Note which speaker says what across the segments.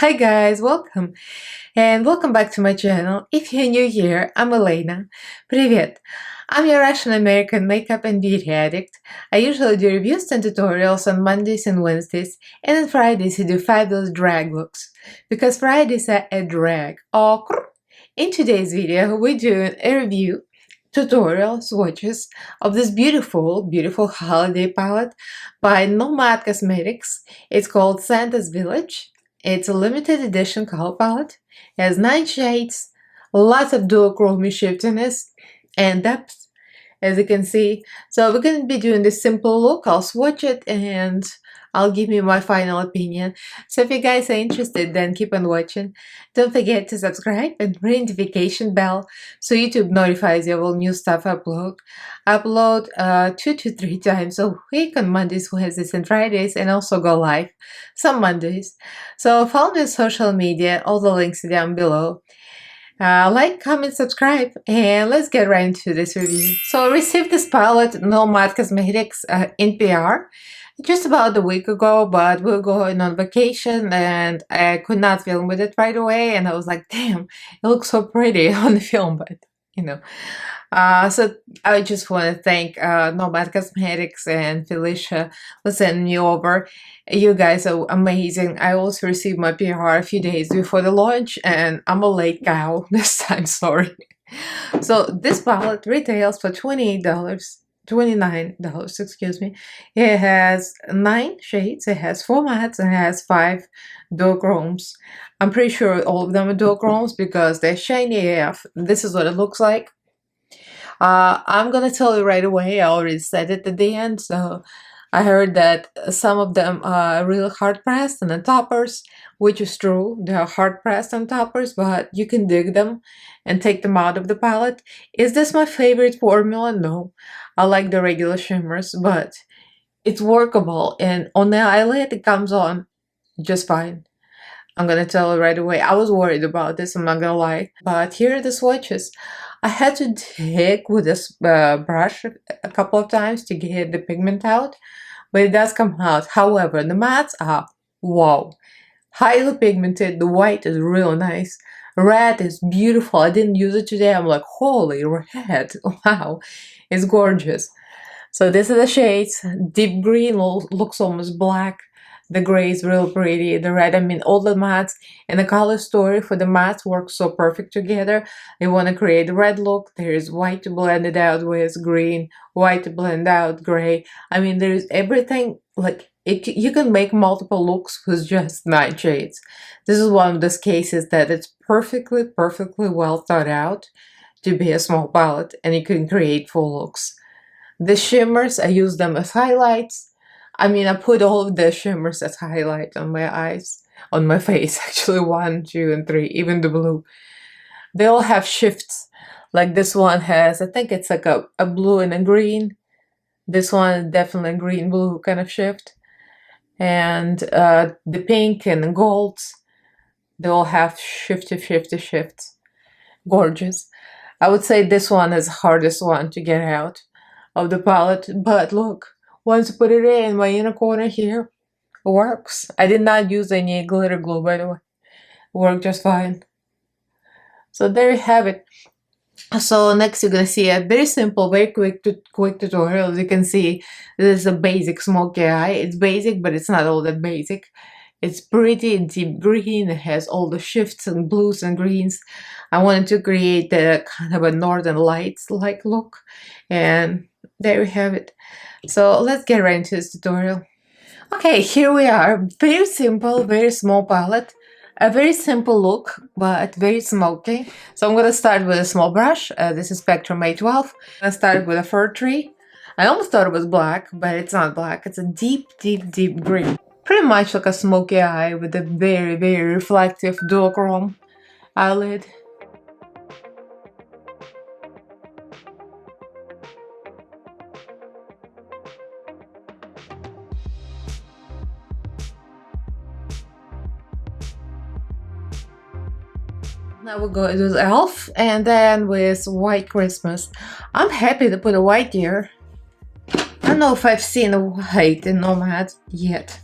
Speaker 1: Hi guys, welcome and welcome back to my channel. If you're new here, I'm Elaina. Привет! I'm your Russian American makeup and beauty addict. I usually do reviews and tutorials on Mondays and Wednesdays, and on Fridays I do fabulous drag looks. Because Fridays are a drag. In today's video, we're doing a review, tutorial, swatches of this beautiful holiday palette by Nomad Cosmetics. It's called Santa's Village. It's a limited edition color palette. It has 9 shades, lots of duochrome shiftiness and depth, as you can see. So we're going to be doing this simple look. I'll swatch it and I'll give you my final opinion. So if you guys are interested, then keep on watching. Don't forget to subscribe and ring notification bell so YouTube notifies you of all new stuff I upload. I upload 2 to 3 times a week on Mondays, Wednesdays, and Fridays, and also go live some Mondays. So follow me on social media. All the links are down below. Like, comment, subscribe, and let's get right into this review. So I received this palette, Nomad Cosmetics, in PR just about a week ago, but we were going on vacation and I could not film with it right away, and I was like, damn, it looks so pretty on the film, but you know. So I just want to thank Nomad Cosmetics and Felicia for sending me over. You guys are amazing. I also received my PR a few days before the launch, and I'm a late cow this time, sorry. So this palette retails for $29, excuse me. It has 9 shades, it has 4 mattes, and it has 5 duochromes. I'm pretty sure all of them are duochromes because they're shiny AF. This is what it looks like. I'm gonna tell you right away, I already said it at the end, so I heard that some of them are really hard pressed and then toppers, which is true. They are hard pressed on toppers, but you can dig them and take them out of the palette. Is this my favorite formula? No. I like the regular shimmers, but it's workable, and on the eyelid it comes on just fine. I'm gonna tell you right away. I was worried about this, I'm not gonna lie. But here are the swatches. I had to dig with this brush a couple of times to get the pigment out, but it does come out. However, the mattes are wow, highly pigmented. The white is real nice. Red is beautiful. I didn't use it today. I'm like, holy red, wow, it's gorgeous. So these are the shades. Deep green looks almost black. The gray is real pretty. The red, I mean, all the mattes and the color story for the mattes work so perfect together. You want to create a red look. There is white to blend it out with green, white to blend out gray. I mean, there's everything. Like you can make multiple looks with just 9 shades. This is one of those cases that it's perfectly well thought out to be a small palette, and you can create full looks. The shimmers, I use them as highlights. I mean, I put all of the shimmers as highlight on my eyes, on my face, actually 1, 2, and 3, even the blue. They all have shifts. Like this one has, I think it's like a blue and a green. This one is definitely a green-blue kind of shift. And the pink and the golds, they all have shifts. Gorgeous. I would say this one is the hardest one to get out of the palette, but look. Once you put it in my inner corner here, it works. I did not use any glitter glue, by the way. It worked just fine. So there you have it. So next you're gonna see a very simple, very quick tutorial. As you can see, this is a basic smoky eye. It's basic, but it's not all that basic. It's pretty deep green. It has all the shifts and blues and greens. I wanted to create a kind of a Northern Lights-like look, and there we have it. So let's get right into this tutorial. Okay, here we are. Very simple, very small palette. A very simple look, but very smoky. So I'm gonna start with a small brush. This is Spectrum A12. I'm gonna start with a fir tree. I almost thought it was black, but it's not black. It's a deep green. Pretty much like a smoky eye with a very reflective duochrome eyelid. Now we're going with Elf and then with White Christmas. I'm happy to put a white here. I don't know if I've seen a white in Nomad yet,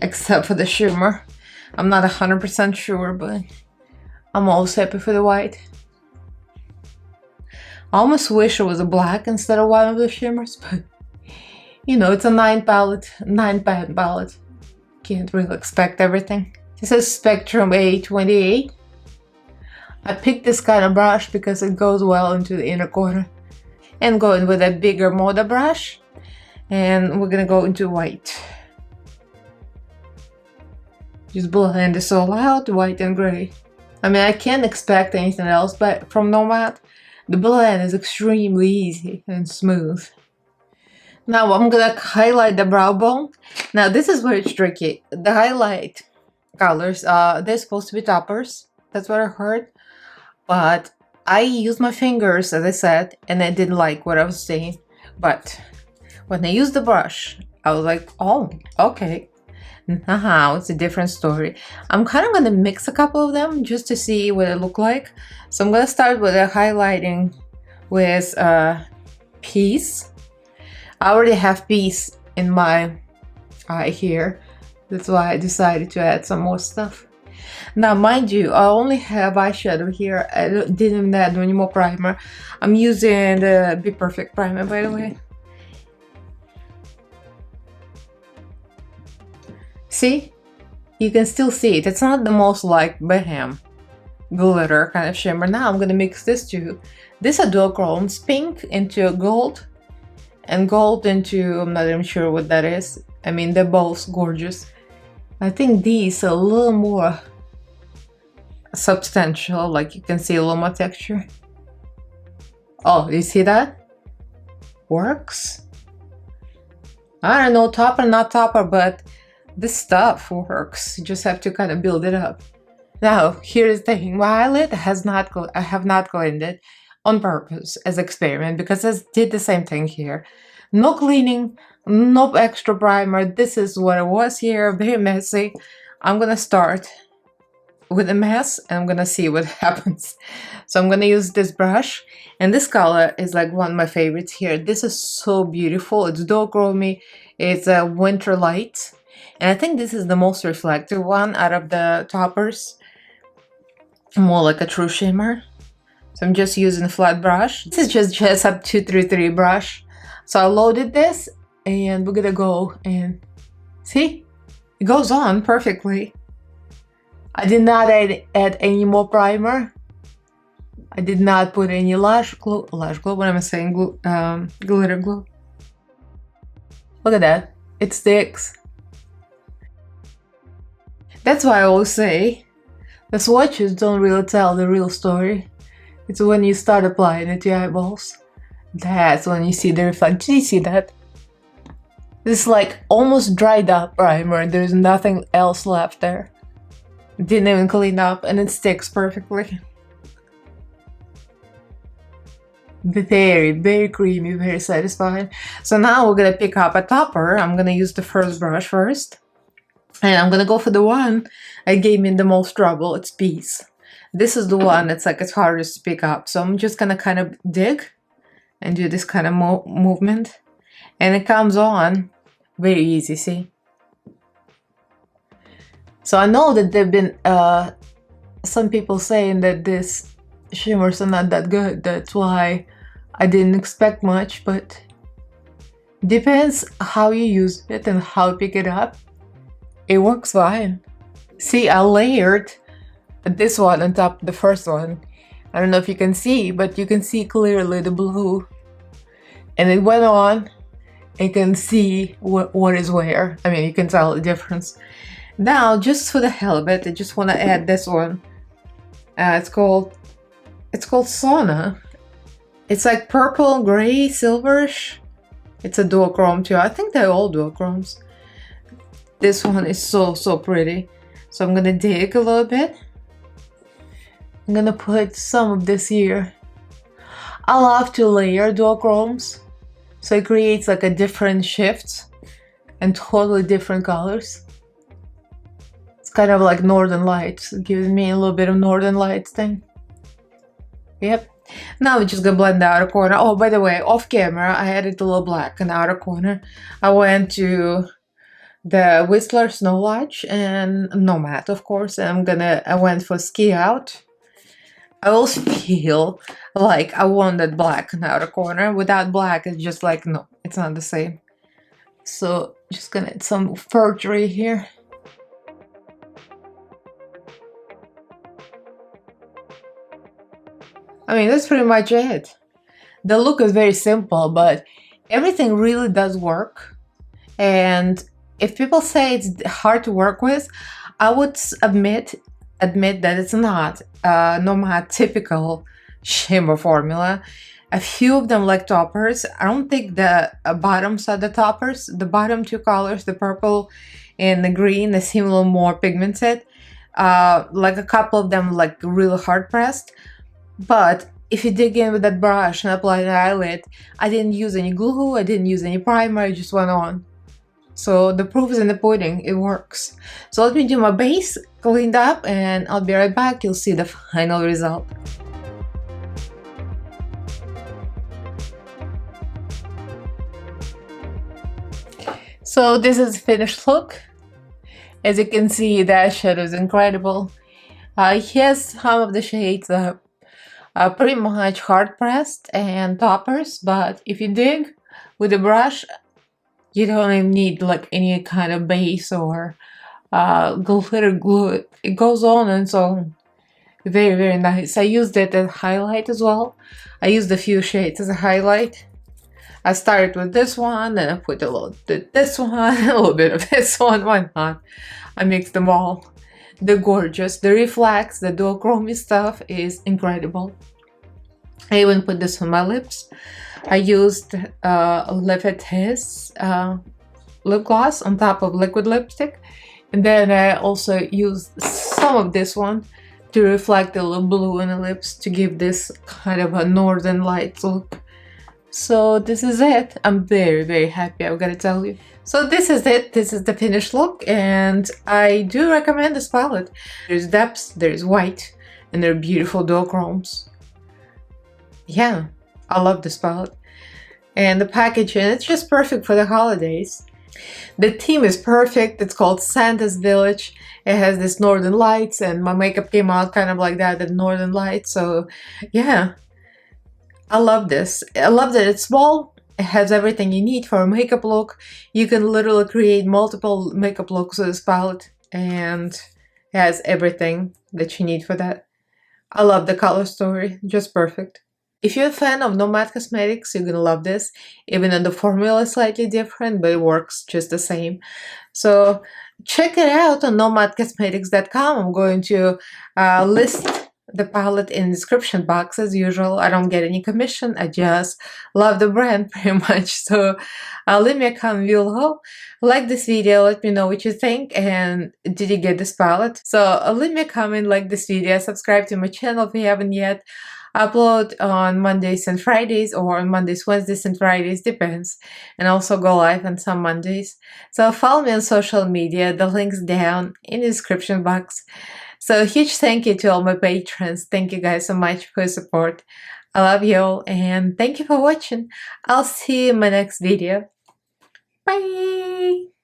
Speaker 1: except for the shimmer. I'm not 100% sure, but I'm always happy for the white. I almost wish it was a black instead of one of the shimmers, but you know, it's a 9-pan palette. Can't really expect everything. This is Spectrum A28. I picked this kind of brush because it goes well into the inner corner. And going with a bigger Moda brush. And we're gonna go into white. Just blend this all out, white and gray. I mean, I can't expect anything else, but from Nomad, the blend is extremely easy and smooth. Now I'm gonna highlight the brow bone. Now this is where it's tricky. The highlight colors, they're supposed to be toppers. That's what I heard. But I used my fingers, as I said, and I didn't like what I was seeing. But when I used the brush, I was like, oh, okay. Now it's a different story. I'm kind of gonna mix a couple of them just to see what it look like. So I'm gonna start with a highlighting with Peace. I already have Peace in my eye here. That's why I decided to add some more stuff. Now, mind you, I only have eyeshadow here. I didn't add any more primer. I'm using the Be Perfect primer, by the way. See? You can still see it. It's not the most like Bam glitter kind of shimmer. Now I'm gonna mix this too. These are duochromes, pink into gold and gold into, I'm not even sure what that is. I mean, they're both gorgeous. I think these are a little more substantial, like you can see a little more texture. Oh, you see that? Works? I don't know, topper, not topper, but this stuff works. You just have to kind of build it up. Now, here's the thing. My eyelid I have not cleaned it on purpose as experiment because I did the same thing here. No cleaning, no extra primer. This is what it was here, very messy. I'm gonna start with a mess and I'm gonna see what happens. So I'm gonna use this brush, and this color is like one of my favorites here. This is so beautiful. It's duochromy. It's a winter light, and I think this is the most reflective one out of the toppers. More like a true shimmer. So I'm just using a flat brush. This is just Jessup 233 brush. So I loaded this and we're gonna go and see, it goes on perfectly. I did not add any more primer. I did not put any lash glue, what am I saying, glitter glue. Look at that, it sticks. That's why I always say, the swatches don't really tell the real story. It's when you start applying it to your eyeballs. That's when you see the reflection. Did you see that? This is like almost dried up primer. There's nothing else left there. Didn't even clean up and it sticks perfectly. Very, very creamy, very satisfying. So now we're gonna pick up a topper. I'm gonna use the first brush first. And I'm gonna go for the one that gave me the most trouble. It's Peace. This is the one that's like it's hardest to pick up. So I'm just gonna kind of dig and do this kind of movement. And it comes on very easy, see? So I know that there've been some people saying that this shimmers are not that good. That's why I didn't expect much, but depends how you use it and how you pick it up. It works fine. See, I layered this one on top of the first one. I don't know if you can see, but you can see clearly the blue. And it went on. You can see what is where. I mean, you can tell the difference. Now, just for the hell of it, I just want to add this one. It's called Sauna. It's like purple, gray, silverish. It's a duochrome too. I think they're all duochromes. This one is so pretty. So I'm gonna dig a little bit. I'm gonna put some of this here. I love to layer duochromes, so it creates like a different shift and totally different colors. It's kind of like Northern Lights, giving me a little bit of Northern Lights thing. Yep. Now we're just gonna blend the outer corner. Oh, by the way, off camera, I added a little black in the outer corner. I went to the Whistler Snow Lodge and Nomad, of course. And I went for ski out. I also feel like I want that black in the outer corner. Without black, it's just like, no, it's not the same. So just gonna add some forgery here. I mean, that's pretty much it. The look is very simple, but everything really does work. And if people say it's hard to work with, I would admit that it's not. Nomad typical shimmer formula. A few of them like toppers. I don't think the bottoms are the toppers. The bottom two colors, the purple and the green, they seem a little more pigmented. Like a couple of them like really hard pressed. But if you dig in with that brush and apply the eyelid, I didn't use any glue, I didn't use any primer, I just went on. So the proof is in the pudding, it works. So let me do my base cleaned up and I'll be right back. You'll see the final result. So this is the finished look. As you can see, the eyeshadow is incredible. Yes, some of the shades are pretty much hard pressed and toppers, but if you dig with the brush, you don't even need like any kind of base or glitter glue. It goes on and so very, very nice. I used it as highlight as well. I used a few shades as a highlight. I started with this one, then I put a little bit this one, a little bit of this one, why not? I mixed them all. They're gorgeous. The reflex, the duochrome stuff is incredible. I even put this on my lips. I used Lefete's lip gloss on top of liquid lipstick. And then I also used some of this one to reflect a little blue in the lips to give this kind of a Northern Lights look. So this is it. I'm very, very happy, I've got to tell you. So this is it. This is the finished look, and I do recommend this palette. There's depths, there's white, and there are beautiful duochromes. Yeah, I love this palette. And the packaging, it's just perfect for the holidays. The theme is perfect. It's called Santa's Village. It has this Northern Lights, and my makeup came out kind of like that, the Northern Lights. So yeah, I love this. I love that it's small. It has everything you need for a makeup look. You can literally create multiple makeup looks with this palette, and it has everything that you need for that. I love the color story, just perfect. If you're a fan of Nomad Cosmetics, you're gonna love this, even though the formula is slightly different, but it works just the same. So check it out on nomadcosmetics.com. I'm going to list the palette in the description box as usual. I don't get any commission, I just love the brand pretty much. So leave me a comment below, like this video, let me know what you think, and did you get this palette? So leave me a comment, like this video, subscribe to my channel if you haven't yet. Upload on Mondays and Fridays, or on Mondays, Wednesdays, and Fridays, depends. And also go live on some Mondays. So follow me on social media, the link's down in the description box. So a huge thank you to all my patrons. Thank you guys so much for your support. I love you all, and thank you for watching. I'll see you in my next video. Bye!